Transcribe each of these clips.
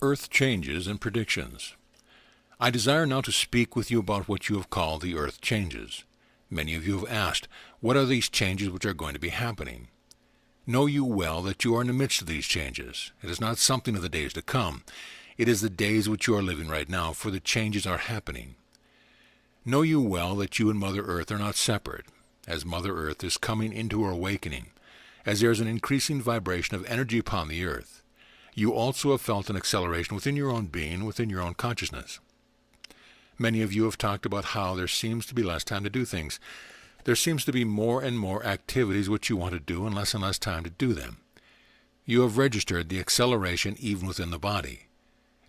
Earth changes and predictions. I desire now to speak with you about what you have called the earth changes. Many of you have asked, what are these changes which are going to be happening? Know you well that you are in the midst of these changes. It is not something of the days to come. It is the days which you are living right now, for the changes are happening. Know you well that you and Mother Earth are not separate, as Mother Earth is coming into her awakening, as there is an increasing vibration of energy upon the earth. You also have felt an acceleration within your own being, within your own consciousness. Many of you have talked about how there seems to be less time to do things. There seems to be more and more activities which you want to do and less time to do them. You have registered the acceleration even within the body.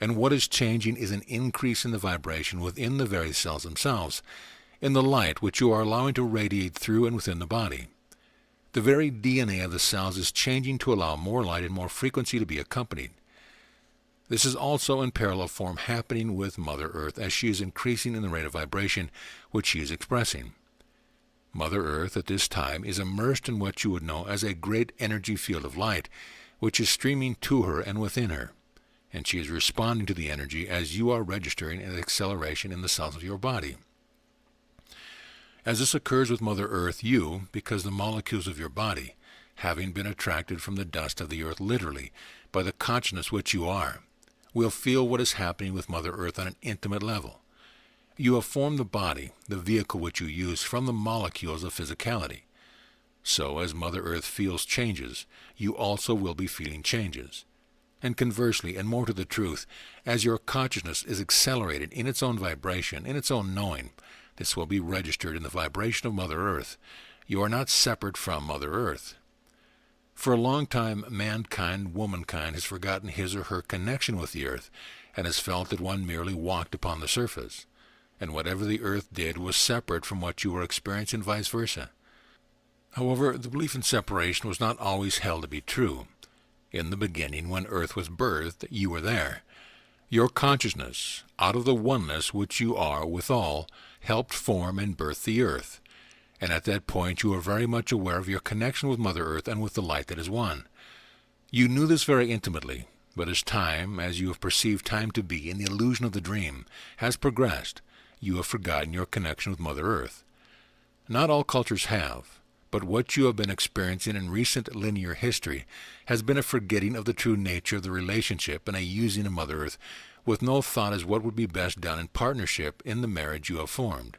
And what is changing is an increase in the vibration within the very cells themselves, in the light which you are allowing to radiate through and within the body. The very DNA of the cells is changing to allow more light and more frequency to be accompanied. This is also in parallel form happening with Mother Earth as she is increasing in the rate of vibration which she is expressing. Mother Earth at this time is immersed in what you would know as a great energy field of light, which is streaming to her and within her, and she is responding to the energy as you are registering an acceleration in the cells of your body. As this occurs with Mother Earth, you, because the molecules of your body, having been attracted from the dust of the earth literally by the consciousness which you are, will feel what is happening with Mother Earth on an intimate level. You have formed the body, the vehicle which you use, from the molecules of physicality. So, as Mother Earth feels changes, you also will be feeling changes. And conversely, and more to the truth, as your consciousness is accelerated in its own vibration, in its own knowing, this will be registered in the vibration of Mother Earth. You are not separate from Mother Earth. For a long time, mankind, womankind, has forgotten his or her connection with the earth, and has felt that one merely walked upon the surface, and whatever the earth did was separate from what you were experiencing, vice versa. However, the belief in separation was not always held to be true. In the beginning, when earth was birthed, you were there. Your consciousness, out of the oneness which you are with all, helped form and birth the earth. And at that point you were very much aware of your connection with Mother Earth and with the light that is one. You knew this very intimately, but as time, as you have perceived time to be in the illusion of the dream, has progressed, you have forgotten your connection with Mother Earth. Not all cultures have, but what you have been experiencing in recent linear history has been a forgetting of the true nature of the relationship and a using of Mother Earth with no thought as what would be best done in partnership in the marriage you have formed.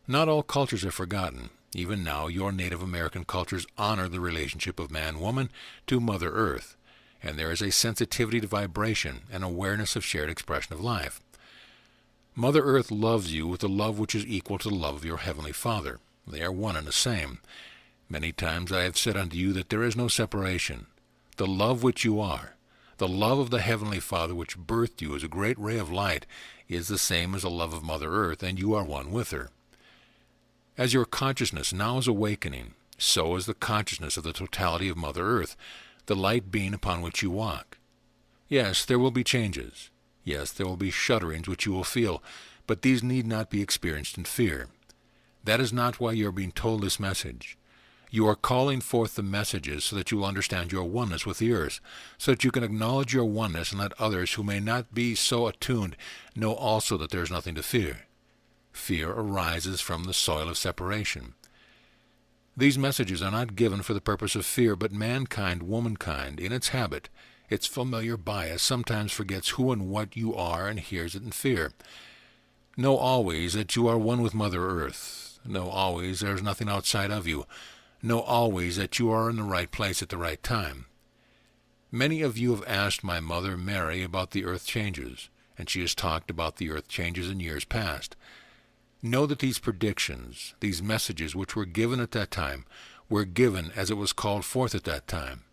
Not all cultures are forgotten. Even now, your Native American cultures honor the relationship of man-woman to Mother Earth, and there is a sensitivity to vibration and awareness of shared expression of life. Mother Earth loves you with a love which is equal to the love of your Heavenly Father. They are one and the same. Many times I have said unto you that there is no separation. The love which you are, the love of the Heavenly Father which birthed you as a great ray of light, is the same as the love of Mother Earth, and you are one with her. As your consciousness now is awakening, so is the consciousness of the totality of Mother Earth, the light being upon which you walk. Yes, there will be changes. Yes, there will be shudderings which you will feel, but these need not be experienced in fear. That is not why you are being told this message. You are calling forth the messages so that you will understand your oneness with the earth, so that you can acknowledge your oneness and let others who may not be so attuned know also that there is nothing to fear. Fear arises from the soil of separation. These messages are not given for the purpose of fear, but mankind, womankind, in its habit, its familiar bias, sometimes forgets who and what you are and hears it in fear. Know always that you are one with Mother Earth. Know always there is nothing outside of you. Know always that you are in the right place at the right time. Many of you have asked my mother, Mary, about the earth changes, and she has talked about the earth changes in years past. Know that these predictions, these messages which were given at that time, were given as it was called forth at that time.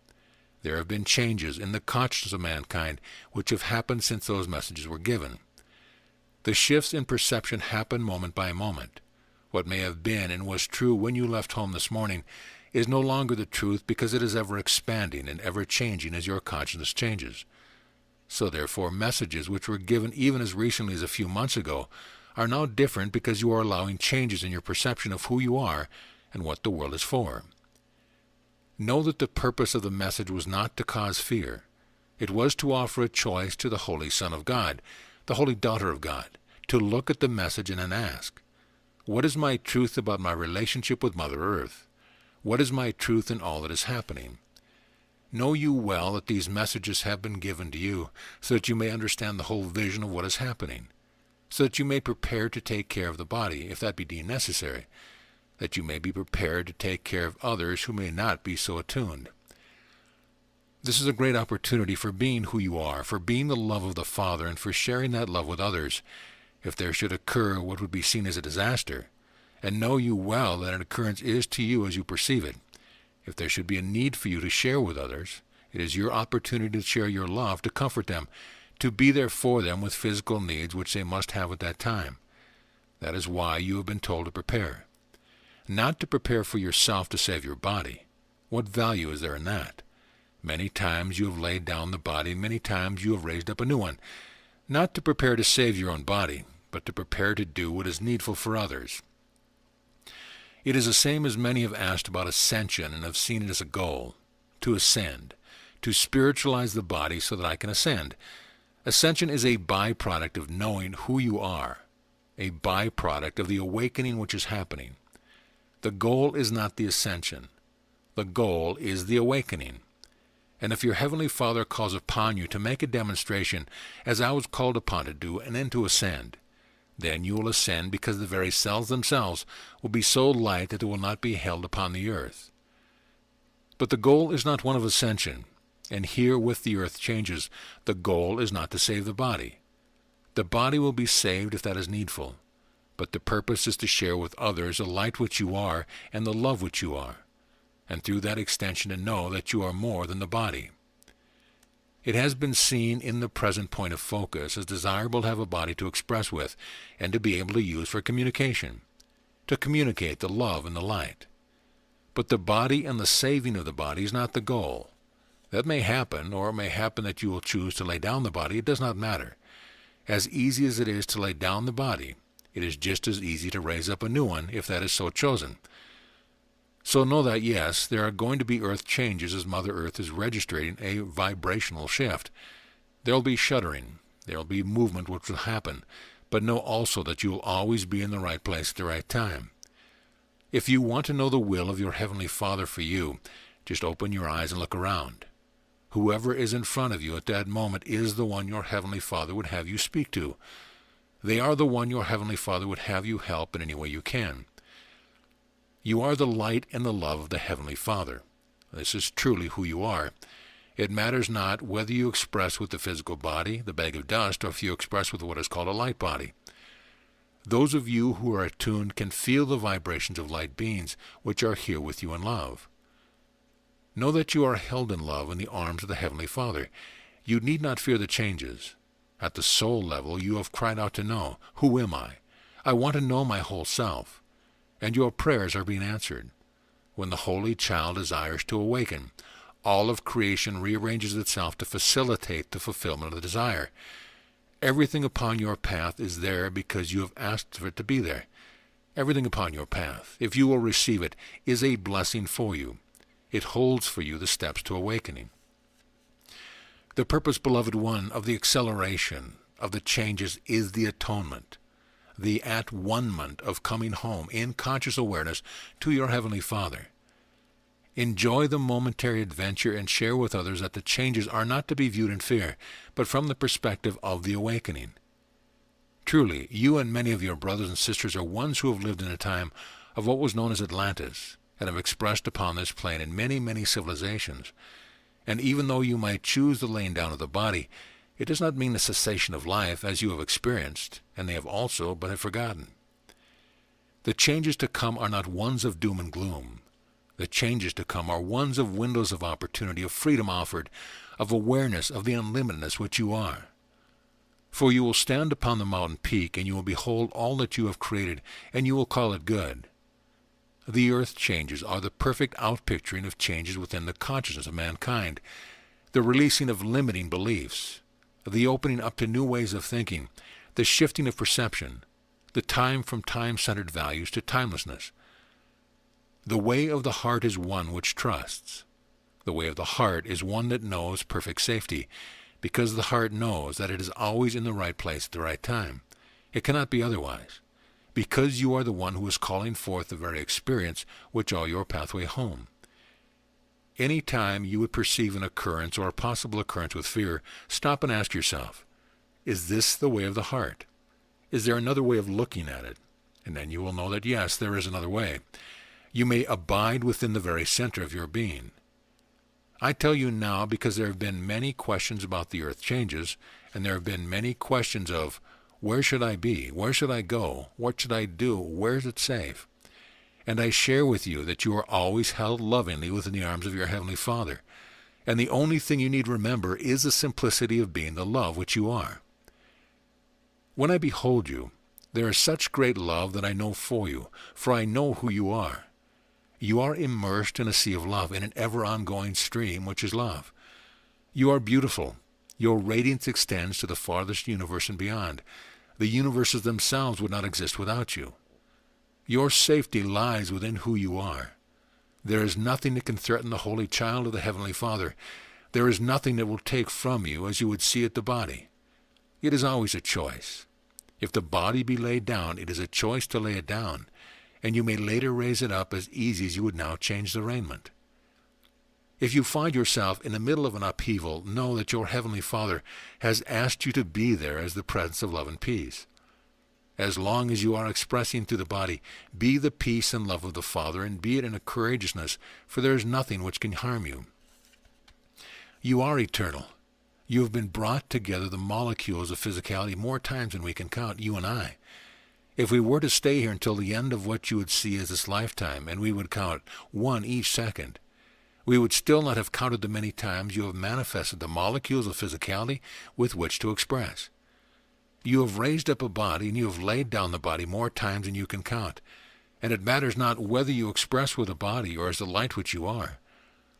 There have been changes in the consciousness of mankind which have happened since those messages were given. The shifts in perception happen moment by moment. What may have been and was true when you left home this morning is no longer the truth because it is ever expanding and ever changing as your consciousness changes. So therefore messages which were given even as recently as a few months ago are now different because you are allowing changes in your perception of who you are and what the world is for. Know that the purpose of the message was not to cause fear. It was to offer a choice to the Holy Son of God, the Holy Daughter of God, to look at the message and then ask, what is my truth about my relationship with Mother Earth? What is my truth in all that is happening? Know you well that these messages have been given to you, so that you may understand the whole vision of what is happening, so that you may prepare to take care of the body, if that be deemed necessary, that you may be prepared to take care of others who may not be so attuned. This is a great opportunity for being who you are, for being the love of the Father, and for sharing that love with others, if there should occur what would be seen as a disaster. And know you well that an occurrence is to you as you perceive it. If there should be a need for you to share with others, it is your opportunity to share your love, to comfort them, to be there for them with physical needs which they must have at that time. That is why you have been told to prepare. Not to prepare for yourself to save your body. What value is there in that? Many times you have laid down the body, many times you have raised up a new one. Not to prepare to save your own body, but to prepare to do what is needful for others. It is the same as many have asked about ascension and have seen it as a goal, to ascend, to spiritualize the body so that I can ascend. Ascension is a byproduct of knowing who you are, a byproduct of the awakening which is happening. The goal is not the ascension. The goal is the awakening. And if your Heavenly Father calls upon you to make a demonstration, as I was called upon to do, and then to ascend, then you will ascend, because the very cells themselves will be so light that they will not be held upon the earth. But the goal is not one of ascension, and here with the earth changes, the goal is not to save the body. The body will be saved if that is needful, but the purpose is to share with others the light which you are and the love which you are, and through that extension to know that you are more than the body. It has been seen in the present point of focus as desirable to have a body to express with and to be able to use for communication, to communicate the love and the light. But the body and the saving of the body is not the goal. That may happen, or it may happen that you will choose to lay down the body. It does not matter. As easy as it is to lay down the body, it is just as easy to raise up a new one if that is so chosen. So know that, yes, there are going to be earth changes as Mother Earth is registering a vibrational shift. There will be shuddering. There will be movement which will happen. But know also that you will always be in the right place at the right time. If you want to know the will of your Heavenly Father for you, just open your eyes and look around. Whoever is in front of you at that moment is the one your Heavenly Father would have you speak to. They are the one your Heavenly Father would have you help in any way you can. You are the light and the love of the Heavenly Father. This is truly who you are. It matters not whether you express with the physical body, the bag of dust, or if you express with what is called a light body. Those of you who are attuned can feel the vibrations of light beings which are here with you in love. Know that you are held in love in the arms of the Heavenly Father. You need not fear the changes. At the soul level you have cried out to know, who am I? I want to know my whole self. And your prayers are being answered. When the Holy Child desires to awaken, all of creation rearranges itself to facilitate the fulfillment of the desire. Everything upon your path is there because you have asked for it to be there. Everything upon your path, if you will receive it, is a blessing for you. It holds for you the steps to awakening. The purpose, beloved one, of the acceleration of the changes is the atonement, the at-one-ment of coming home in conscious awareness to your Heavenly Father. Enjoy the momentary adventure and share with others that the changes are not to be viewed in fear, but from the perspective of the awakening. Truly, you and many of your brothers and sisters are ones who have lived in a time of what was known as Atlantis, and have expressed upon this plane in many, many civilizations. And even though you might choose the laying down of the body, it does not mean the cessation of life as you have experienced, and they have also, but have forgotten. The changes to come are not ones of doom and gloom. The changes to come are ones of windows of opportunity, of freedom offered, of awareness of the unlimitedness which you are. For you will stand upon the mountain peak, and you will behold all that you have created, and you will call it good. The earth changes are the perfect outpicturing of changes within the consciousness of mankind, the releasing of limiting beliefs, the opening up to new ways of thinking, the shifting of perception, the time from time-centered values to timelessness. The way of the heart is one which trusts. The way of the heart is one that knows perfect safety, because the heart knows that it is always in the right place at the right time. It cannot be otherwise, because you are the one who is calling forth the very experience which are your pathway home. Any time you would perceive an occurrence or a possible occurrence with fear, stop and ask yourself, is this the way of the heart? Is there another way of looking at it? And then you will know that yes, there is another way. You may abide within the very center of your being. I tell you now because there have been many questions about the earth changes, and there have been many questions of, where should I be? Where should I go? What should I do? Where is it safe? And I share with you that you are always held lovingly within the arms of your Heavenly Father, and the only thing you need remember is the simplicity of being the love which you are. When I behold you, there is such great love that I know for you, for I know who you are. You are immersed in a sea of love, in an ever-ongoing stream which is love. You are beautiful. Your radiance extends to the farthest universe and beyond. The universes themselves would not exist without you. Your safety lies within who you are. There is nothing that can threaten the holy child of the Heavenly Father. There is nothing that will take from you as you would see it the body. It is always a choice. If the body be laid down, it is a choice to lay it down, and you may later raise it up as easy as you would now change the raiment. If you find yourself in the middle of an upheaval, know that your Heavenly Father has asked you to be there as the presence of love and peace. As long as you are expressing through the body, be the peace and love of the Father, and be it in a courageousness, for there is nothing which can harm you. You are eternal. You have been brought together, the molecules of physicality, more times than we can count, you and I. If we were to stay here until the end of what you would see as this lifetime, and we would count one each second, we would still not have counted the many times you have manifested the molecules of physicality with which to express. You have raised up a body, and you have laid down the body more times than you can count. And it matters not whether you express with a body or as the light which you are.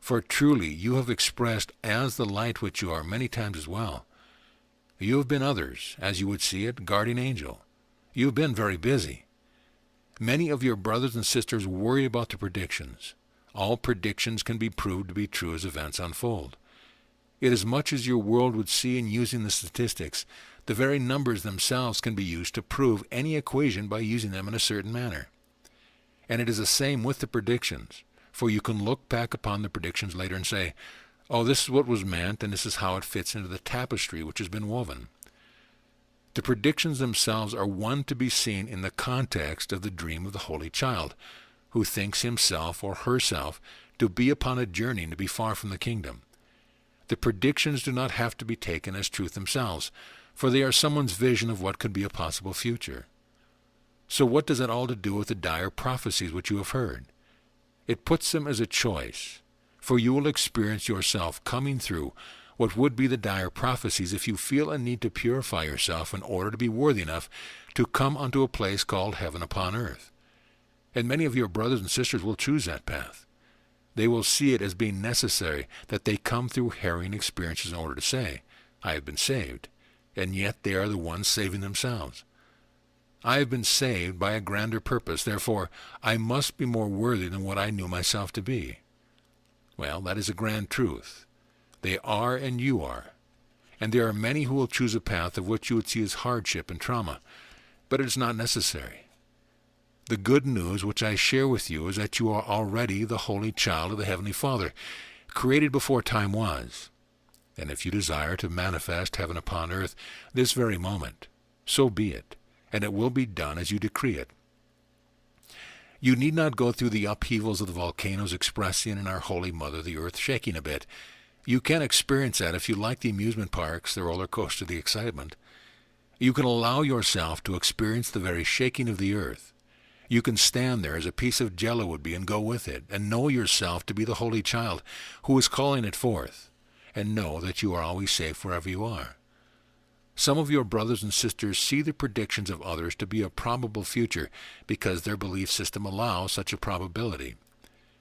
For truly you have expressed as the light which you are many times as well. You have been others, as you would see it, guardian angel. You have been very busy. Many of your brothers and sisters worry about the predictions. All predictions can be proved to be true as events unfold. It is much as your world would see in using the statistics. The very numbers themselves can be used to prove any equation by using them in a certain manner. And it is the same with the predictions, for you can look back upon the predictions later and say, oh, this is what was meant, and this is how it fits into the tapestry which has been woven. The predictions themselves are one to be seen in the context of the dream of the Holy Child, who thinks himself or herself to be upon a journey and to be far from the kingdom. The predictions do not have to be taken as truth themselves, for they are someone's vision of what could be a possible future. So what does that all to do with the dire prophecies which you have heard? It puts them as a choice, for you will experience yourself coming through what would be the dire prophecies if you feel a need to purify yourself in order to be worthy enough to come unto a place called heaven upon earth. And many of your brothers and sisters will choose that path. They will see it as being necessary that they come through harrowing experiences in order to say, I have been saved. And yet they are the ones saving themselves. I have been saved by a grander purpose, therefore I must be more worthy than what I knew myself to be. Well, that is a grand truth. They are and you are. And there are many who will choose a path of which you would see as hardship and trauma, but it is not necessary. The good news which I share with you is that you are already the holy child of the Heavenly Father, created before time was. And if you desire to manifest heaven upon earth this very moment, so be it, and it will be done as you decree it. You need not go through the upheavals of the volcanoes expressing in our Holy Mother, the earth, shaking a bit. You can experience that if you like the amusement parks, the roller coaster, the excitement. You can allow yourself to experience the very shaking of the earth. You can stand there as a piece of jello would be and go with it, and know yourself to be the Holy Child who is calling it forth, and know that you are always safe wherever you are. Some of your brothers and sisters see the predictions of others to be a probable future because their belief system allows such a probability.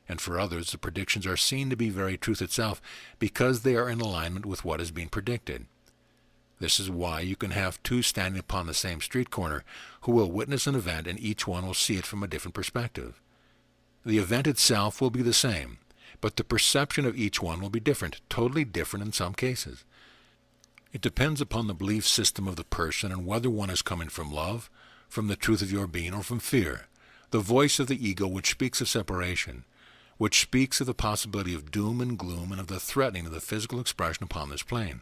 And for others, the predictions are seen to be very truth itself because they are in alignment with what is being predicted. This is why you can have two standing upon the same street corner who will witness an event and each one will see it from a different perspective. The event itself will be the same, but the perception of each one will be different, totally different in some cases. It depends upon the belief system of the person and whether one is coming from love, from the truth of your being, or from fear, the voice of the ego which speaks of separation, which speaks of the possibility of doom and gloom and of the threatening of the physical expression upon this plane.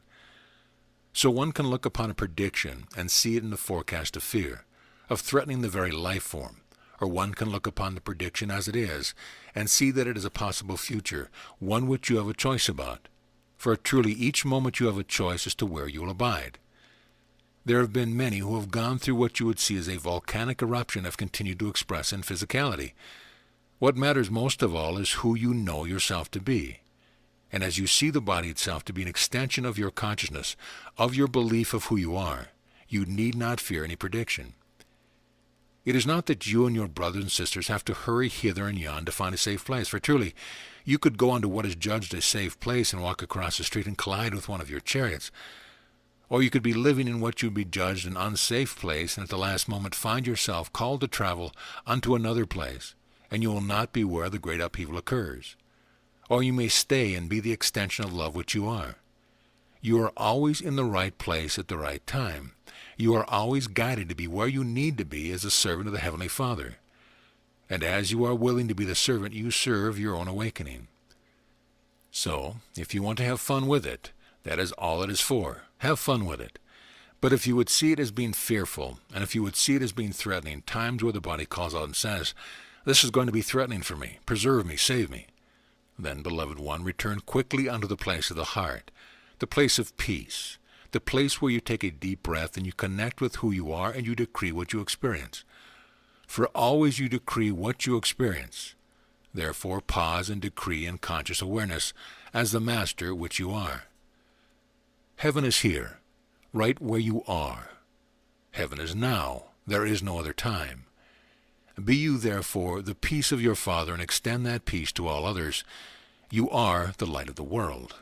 So one can look upon a prediction and see it in the forecast of fear, of threatening the very life form, or one can look upon the prediction as it is and see that it is a possible future, one which you have a choice about. For truly each moment you have a choice as to where you will abide. There have been many who have gone through what you would see as a volcanic eruption have continued to express in physicality. What matters most of all is who you know yourself to be. And as you see the body itself to be an extension of your consciousness, of your belief of who you are, you need not fear any prediction. It is not that you and your brothers and sisters have to hurry hither and yon to find a safe place, for truly, you could go on to what is judged a safe place and walk across the street and collide with one of your chariots. Or you could be living in what you would be judged an unsafe place and at the last moment find yourself called to travel unto another place, and you will not be where the great upheaval occurs. Or you may stay and be the extension of love which you are. You are always in the right place at the right time. You are always guided to be where you need to be as a servant of the Heavenly Father. And as you are willing to be the servant, you serve your own awakening. So, if you want to have fun with it, that is all it is for. Have fun with it. But if you would see it as being fearful, and if you would see it as being threatening, times where the body calls out and says, "This is going to be threatening for me. Preserve me, save me," then, beloved one, return quickly unto the place of the heart, the place of peace, the place where you take a deep breath and you connect with who you are and you decree what you experience. For always you decree what you experience. Therefore pause and decree in conscious awareness as the master which you are. Heaven is here, right where you are. Heaven is now. There is no other time. Be you therefore the peace of your Father and extend that peace to all others. You are the light of the world.